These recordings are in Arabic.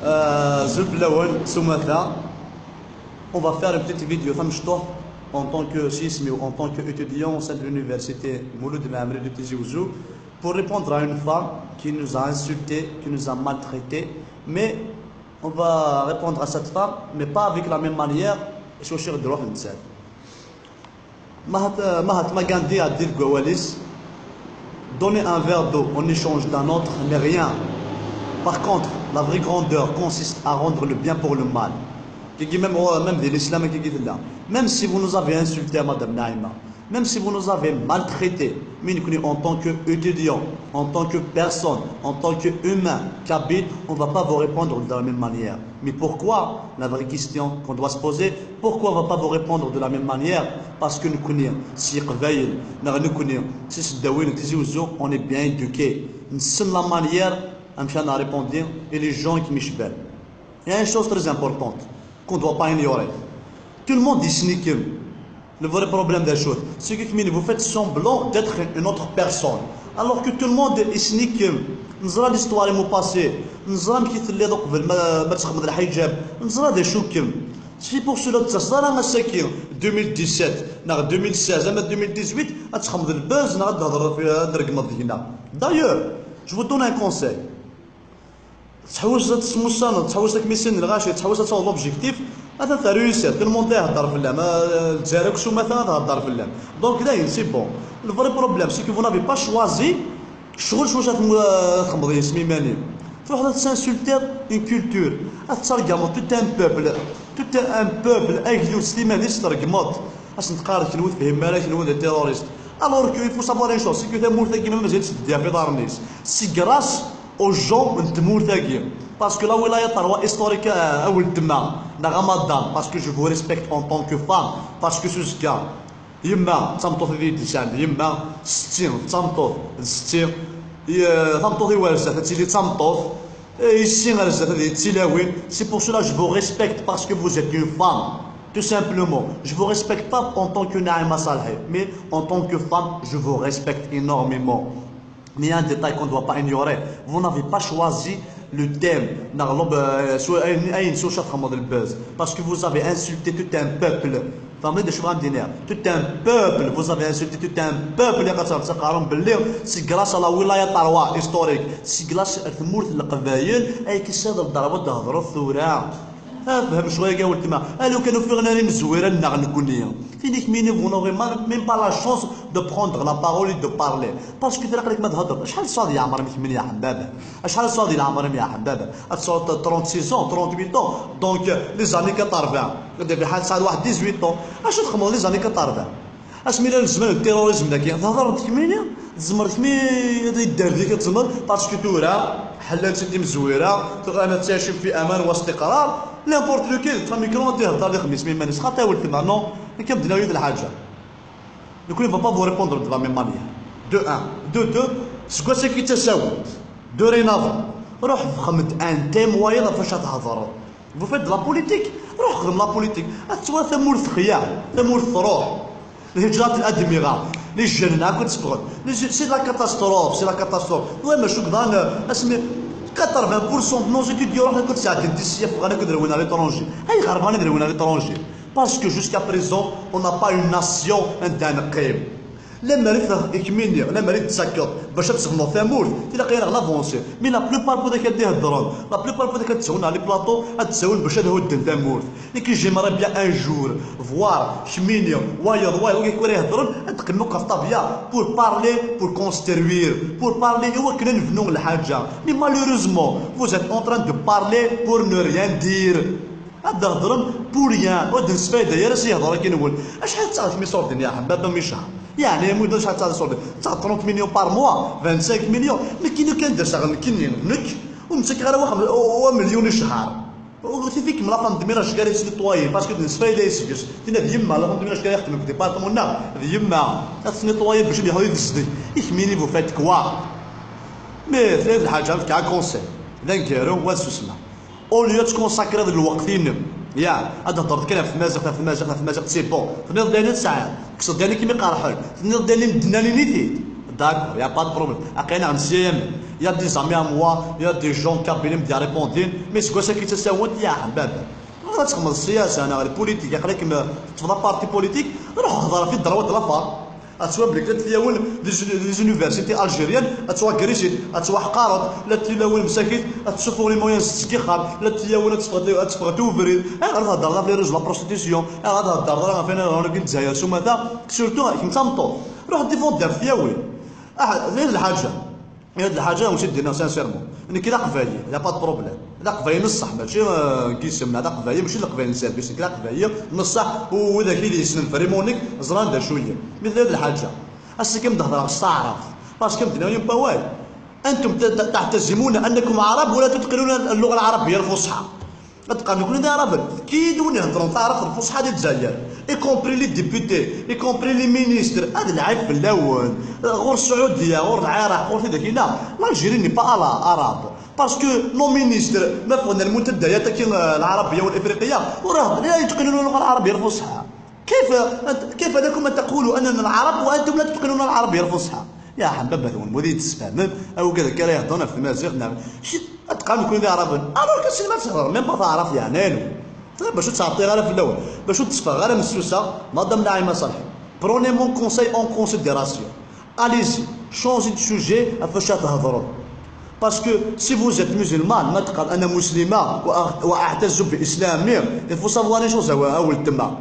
On va faire une petite vidéo en tant que sismi ou en tant qu'étudiant au sein de l'université Mouloud Maamri de Tizi Ouzou pour répondre à une femme qui nous a insultés, qui nous a maltraités. Mais on va répondre à cette femme, mais pas avec la même manière. Mahatma Gandhi a dit donner un verre d'eau en échange d'un autre n'est rien. Par contre, la vraie grandeur consiste à rendre le bien pour le mal. Même si vous nous avez insulté, Madame Naïma, même si vous nous avez maltraité, en tant qu'étudiant, en tant que personne, en tant qu'humain qui habite, on ne va pas vous répondre de la même manière. Mais pourquoi? La vraie question qu'on doit se poser, pourquoi on ne va pas vous répondre de la même manière? Parce que nous connaissons, on est bien éduqués. C'est la manière à répondre et les gens qui m'échebellent. Il y a une chose très importante qu'on ne doit pas ignorer. Tout le monde dit sneak. Le vrai problème des choses, c'est que vous faites semblant d'être une autre personne. Alors que tout le monde est sneak. Nous avons l'histoire de mon passé. Nous avons qui les donc nous avons des chocs. C'est pour cela que ça a 2017, 2016, 2018, d'ailleurs, je vous donne un conseil. L'objectif, هذا réussir. Tout le monde يهضر في اللعب، ما تجاركش مثلا تهضر في اللعب. Donc là, c'est bon. Le vrai problème, c'est que vous n'avez pas choisi. شغل شو تخمض يسمي ماني. تروح تنسلتي une culture. ترجموا tout un peuple أجيو سليماني ترجمات. أش نتقارن كنود فهم مالك كنود التيروريست. Alors qu'il faut savoir une chose, c'est que تمور ثاقي ما مازال تديها في دار الناس. C'est grâce aux gens من تمور ثاقي. Parce que la wilaya tarwa historique أول تما Ramadan, parce que je vous respecte en tant que femme, parce que ce cas, يما تصمتوا في ذي الشعب يما ستين تصمتوا ستين تصمتوا في ورزة تيلي تصمتوا يسين ورزة هذه تيلاوين. C'est pour cela que je vous respecte parce que vous êtes une femme. Tout simplement, je vous respecte pas en tant que Naïma Saleh, mais en tant que femme, je vous respecte énormément. Mais il y a un détail qu'on ne doit pas ignorer. Vous n'avez pas choisi le thème parce que vous avez insulté tout un peuple. Tout un peuple, vous avez insulté tout un peuple. C'est grâce à la wilaya tarwa historique. C'est grâce à فهم شويه قلت ما قالوا كانوا في غنانين مزويره نغنكونيه فينيك ميني vous n'aurez même pas la chance de prendre la parole et de parler parce que تلاقي لك ما تهضر. شحال صادي يا عمر من يا حبابه؟ شحال صادي العمر يا حبابه؟ 36 ans 38 ans donc les années 80 في حال صاد واحد 18 ans اش تخمو les années 80 اش ميلا الزمان التيروريزم داك تهضر كمينيا تزمر كمي يدار ديك تزمر باسكو تورا حلال سيدي مزويره انا تعيش في امان واستقرار n'importe lequel تفهم ميكرو تهضر لي خميس مي مانيش خاطر ولد تما نو كنبدا يد الحاجه نقول با فو ريبوندر دو لا ميم مانيير دو 1 دو 2 سكوا سي كي تساوت دورينافون روح خمد ان تيموايا فاش تهضر فو فيت لا بوليتيك روح خدم لا بوليتيك تسوا ثمور الخيال ثمور الثروح الهجرات الادمغه لي جنة كنت تبغى سي لا كاتاستروف سي لا كاتاستروف المهم شو كذا اسمي 80% de nos étudiants راح كنت ساعدين ديسيا فغانا كنديروا à l'étranger هاي غربانه نديروا à l'étranger parce que jusqu'à présent on n'a pas une nation عندنا قيم لما ريت يكميني لما ريت تسكر باش تسغنوا ثمور تلاقي راه لافونسي مي لا بلوبار بو داك يديه الدرون لا بلوبار بو داك تسون على لي بلاطو تسون باش تهود ثمور لكن جيمرا بيان ان جور فوار شمينيو وايض كيكون يهضرون تقنوك في طابيا بور بارلي بور كونستروير بور بارلي هو كنا نبنوا الحاجه مي مالوريزمون فوز ات اون تران دو بارلي بور نو ريان دير هذا هضرن بور ريان ود نسفايده يا راسي يهضر كي نقول اشحال تعرف مي صور الدنيا حبابه مي شهر يعني مو شحال تعرف صور 30 مليون بار موا 25 مليون مي كي كان دار شغل كي نك ونمسك غير واحد مليون شهر وقلت فيك من لافام دمير اش قال يسلي طوايي باسكو نسفايده يسكس تينا ديما لافام دمير اش قال يخدم في ديبارتمون ديما تسني طوايي باش يهاو يدزدي يكميني فو فات كوا مي ثلاث الحاجه كاع كونسي دانكيرو واسوسما اوليو تكونساكري هذا الوقتين يا هذا هضرت كلام في مازق سي بون تنيض داني ساعات كسر داني كيما قارحل تنيض داني مدناني نيتي داكور يا با دو بروبليم اقينا عن سيام يا دي زامي ا موا يا دي جون كابيني مديا ريبوندين مي سكواسا كي تساوت يا حبابا لا تخمم السياسه انا البوليتيك يقلك تفضل بارتي بوليتيك روح هضر في الدروات لافار اتسوا بليك تلاول لي زونيفرسيتي الجيريان اتسوا كريشيت اتسوا حقارات لا تلاول مساكين اتشوفوا لي مويان ستيخام لا تلاول تفغ توفري غير تهضر في لي ريزو لا بروستيتيسيون غير تهضر فين انا قلت الجزائر ثم هذا سورتو كنت مطو روح ديفوندر ثياوي هذه الحاجه هذه الحاجه واش دينا سانسيرمون اني كي قفايل لا با بروبليم لا قفايل نصح ماشي كيسمنا هذا قفايل ماشي القفايل سيرفيس كلا قفايل نصح وذاك اللي يسن فريمونيك زران دا شويه مثل هذه الحاجه اصلا كي نهضر استعرف باسكو مدينا يوم باوال انتم تعتزمون انكم عرب ولا تتقنون اللغه العربيه الفصحى تقام كل عرب كي دون يهضرون تعرف الفصحى ديال الجزائر اي كومبري لي ديبوتي اي كومبري لي مينيستر هذا العيب في الاول غور السعوديه غور العراق غور هذاك لا الجيري ني با عرب باسكو نو مينيستر ما فهمنا المنتديات كي العربيه والافريقيه وراه لا يتقنون اللغه العربيه الفصحى كيف لكم ان تقولوا اننا العرب وانتم لا تتقنون العربيه الفصحى يا حباب هذون مودي تسفهم او كذا كرا يهضرون في المزيغ تقام يكون ذي عرب الوغ كاسين ما تهضر ميم با تعرف يعني باش تعطي غير في الاول باش تصفى غير مسوسه مدام نعيمه صالح بروني مون كونساي اون كونسيديراسيون اليزي شونجي دو سوجي فاش تهضروا باسكو سي فوز ات مسلمان ما تقال انا مسلمه واعتز باسلامي il faut savoir les choses اول تما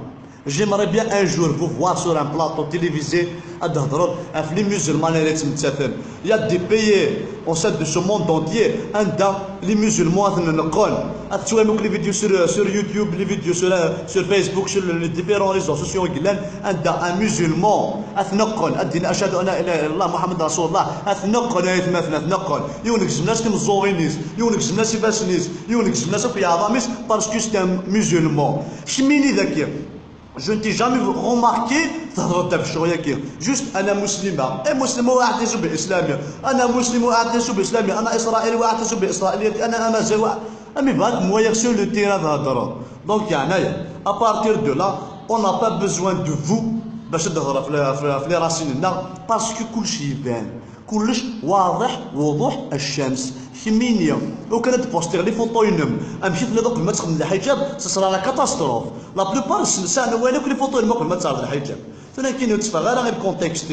J'aimerais bien un jour vous voir sur un plateau télévisé à Dahdrod, les musulmans il y a des pays au sein de ce monde entier, les musulmans tu vois les vidéos sur YouTube, les vidéos sur Facebook, sur les différents réseaux sociaux, un musulman الدين أشهد أن لا إله إلا الله محمد رسول الله أثنقل يتمثل أثنقل يونكس الناس كم الزورينيس يونكس الناس يفاسنيس يونكس الناس في عظاميس باسكو سي ان musulman شميني ذاك Je ne t'ai jamais remarqué juste أنا مسلمة مسلمة وأعتز بإسلامي أنا مسلم وأعتز بإسلامي أنا إسرائيلي وأعتز بإسرائيليتي أنا أمازيغ أمي بعد موير sur le terrain تهضروا donc يعني à partir de là on n'a pas besoin de vous باش تهضر في لي راسيننا باسكو كلشي يبان كلش واضح وضوح الشمس كمينيا لو كانت بوستير لي فوطو ينم امشي في دوك ما تخدم الحجاب تصرى لا كاتاستروف لا بلوبار الساعه الاولى كل فوطو ينم قبل ما تصرى الحجاب فانا كاين تصفى غير كونتكست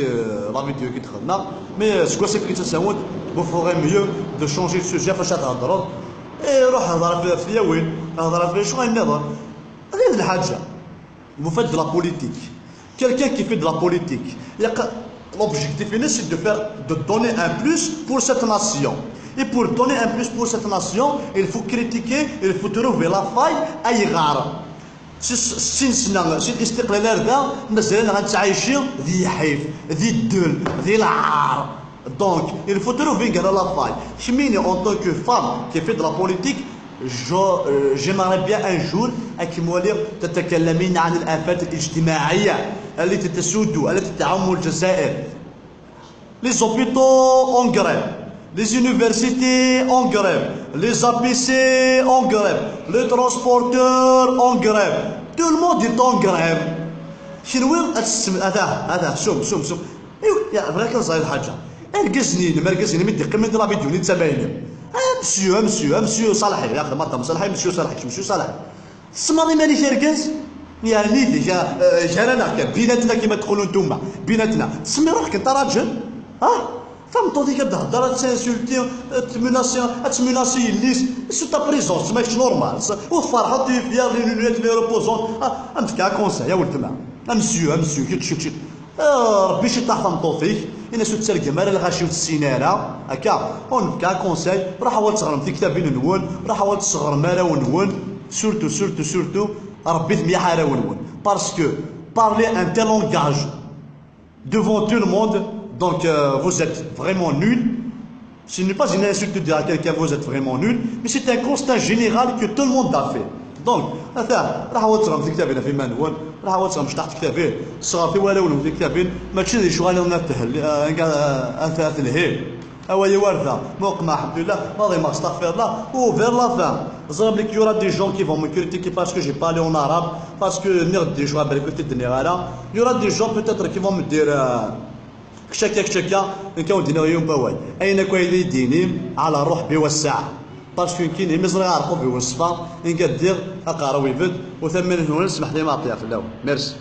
لا فيديو كي دخلنا مي سكوا سي كي تساوت بو فوغي ميو دو شونجي دو سوجي فاش تهضروا اي روح هضر في اليوين هضر في شنو النظر هذه الحاجه مفاد لا بوليتيك quelqu'un qui fait de la politique l'objectif c'est de donner un plus pour cette nation. Et pour donner un plus pour cette nation, il faut critiquer, il faut trouver la faille à يغار. سي الاستقلال هذا مازال غنتعايشين ذي حيف ذي الدل ذي العار. Donc il faut trouver la faille. Chemine en tant que femme qui fait de la politique, j'aimerais bien un jour أكمل تتكلمين عن الآفات الاجتماعية التي تسود التي تعم الجزائر. Les hôpitaux en grève, les universités en grève, les APC en grève, les transporteurs en grève, tout le monde est en grève. شنو هذا سوم يا فريك صاير حاجة ارقزني ما يدق من لا فيديو اللي تسمعيني مسيو صالحي ياخذ مطعم صالحي مسيو صالحي السماضي مانيش ارقز يعني نيدي جانا بيناتنا كيما تقولوا نتوما بيناتنا تسمي روحك انت راجل فهمتوا ديك تهضر تانسولتي تمناسي الليس سو تا بريزونس ماكش نورمال وفرحة فيا لي لونيت لي روبوزون عندك كاع كونساي يا ولد تما مسيو كي تشوف ربي شي طاح فهمتو فيك انا سو تسرقم راه الغاشي والسيناره هكا كاع كونساي راح حاول تصغرم في كتابين نون راح حاول تصغر مالا ونون سورتو ربي ثميح على ونون باسكو بارلي ان تيل لونغاج devant tout le monde donc vous êtes vraiment nul. Ce n'est pas une insulte de dire à quelqu'un vous êtes vraiment nul, mais c'est un constat général que tout le monde a fait. Donc راح حاول تصغر في كتابين في منون راح حاول تصغر مش تحت كتابين تصغر في ولا في كتابين ماشي اللي شغال نتهل انت الهي هي وارده موقمه الحمد لله ماضي ما استغفر الله و فير لا فان زرب لك يورا دي جون كي فون مي كريتيكي باسكو جي بالي اون عرب باسكو نغدي شويه بالك تدني غالا يورا دي جون بوتيتر كي فون مدير كشكا كشكا ان كان دينا يوم باواي اين كاين دينيم على روح بوسع باسكو كاين مزرعه عرقو بوصفه ان كدير اقراوي بد وثمن هنا نسمح لي ما عطيها في الاول ميرسي.